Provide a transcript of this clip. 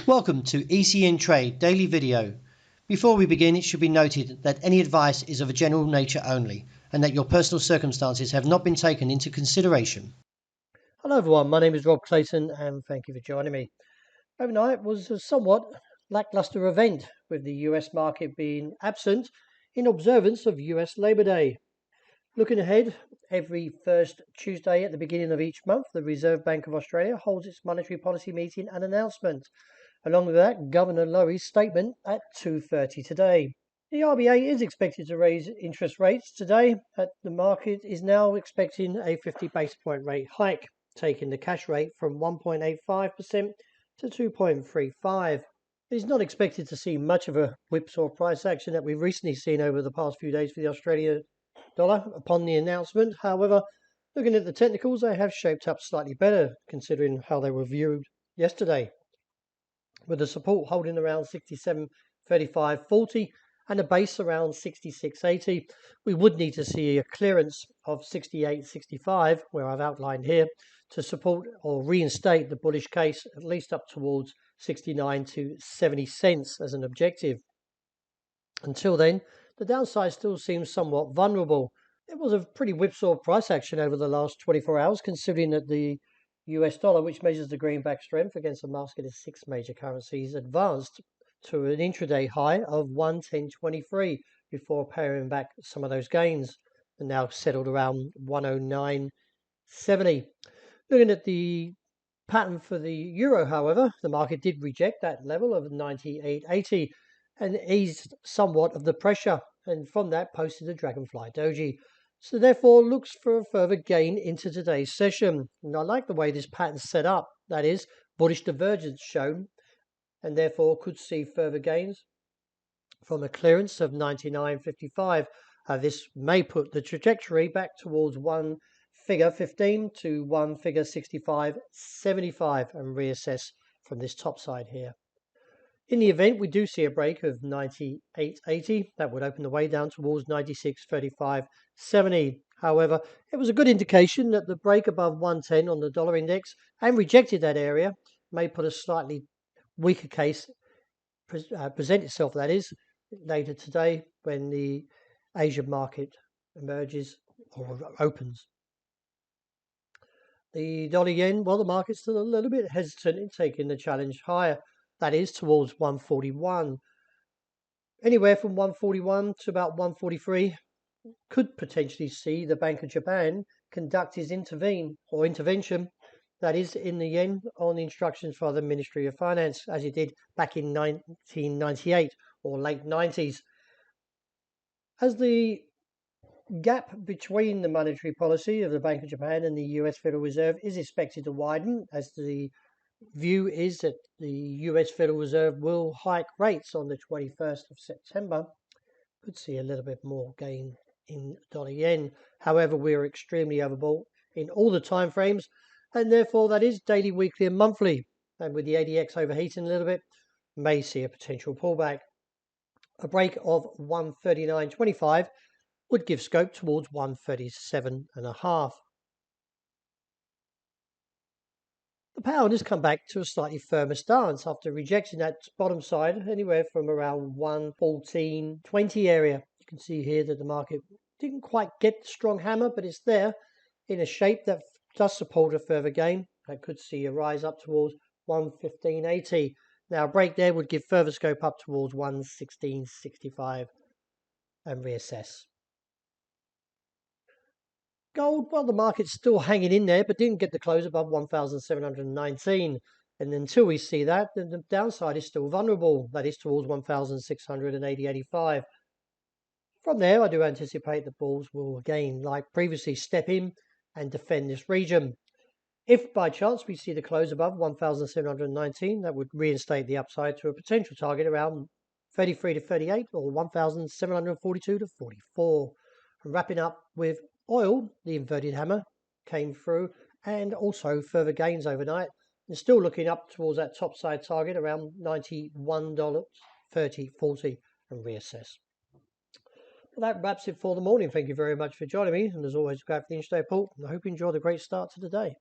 Welcome to ECNTRADE Daily Video. Before we begin, it should be noted that any advice is of a general nature only and that your personal circumstances have not been taken into consideration. Hello everyone, my name is Rob Clayton and thank you for joining me. Overnight was a somewhat lackluster event with the US market being absent in observance of US Labor Day. Looking ahead, every first Tuesday at the beginning of each month, the Reserve Bank of Australia holds its monetary policy meeting and announcement. Along with that, Governor Lowry's statement at 2:30 today. The RBA is expected to raise interest rates today. The market is now expecting a 50 basis point rate hike, taking the cash rate from 1.85% to 2.35%. It is not expected to see much of a whipsaw price action that we've recently seen over the past few days for the Australian dollar upon the announcement. However, looking at the technicals, they have shaped up slightly better considering how they were viewed yesterday, with the support holding around 67.35.40 and a base around 66.80. We would need to see a clearance of 68.65, where I've outlined here, to support or reinstate the bullish case at least up towards 69 to 70 cents as an objective. Until then, the downside still seems somewhat vulnerable. It was a pretty whipsaw price action over the last 24 hours, considering that the US dollar, which measures the greenback strength against a basket of six major currencies, advanced to an intraday high of 110.23 before paring back some of those gains, and now settled around 109.70. Looking at the pattern for the euro, however, the market did reject that level of 98.80 and eased somewhat of the pressure, and from that posted a dragonfly doji. So therefore looks for a further gain into today's session. And I like the way this pattern's set up, that is, bullish divergence shown, and therefore could see further gains from a clearance of 99.55. This may put the trajectory back towards one figure 15 to one figure 65.75 and reassess from this top side here. In the event we do see a break of 98.80, that would open the way down towards 96.35.70. However, it was a good indication that the break above 110 on the dollar index and rejected that area may put a slightly weaker case present itself, that is, later today when the Asian market emerges or opens. The dollar yen, well, the market's still a little bit hesitant in taking the challenge higher, that is towards 141. Anywhere from 141 to about 143 could potentially see the Bank of Japan conduct his intervention, that is in the yen, on the instructions for the Ministry of Finance, as it did back in 1998 or late 90s. As the gap between the monetary policy of the Bank of Japan and the US Federal Reserve is expected to widen, as the view is that the US Federal Reserve will hike rates on the 21st of September, could see a little bit more gain in dollar yen. However, we're extremely overbought in all the time frames, and therefore that is daily, weekly and monthly, and with the ADX overheating a little bit, may see a potential pullback. A break of 139.25 would give scope towards 137.5. The pound has come back to a slightly firmer stance after rejecting that bottom side anywhere from around 114.20 area. You can see here that the market didn't quite get the strong hammer, but it's there in a shape that does support a further gain. I could see a rise up towards 115.80. Now a break there would give further scope up towards 116.65 and reassess. Gold, well, the market's still hanging in there, but didn't get the close above 1,719. And until we see that, then the downside is still vulnerable. That is towards 1,680.85. From there, I do anticipate the bulls will again, like previously, step in and defend this region. If by chance we see the close above 1,719, that would reinstate the upside to a potential target around 33 to 38 or 1,742 to 44. And wrapping up with oil, the inverted hammer came through, and also further gains overnight, and still looking up towards that top side target around $91.30.40 and reassess. Well, that wraps it for the morning. Thank you very much for joining me, and as always, grab the intraday report, and I hope you enjoy the great start to the day.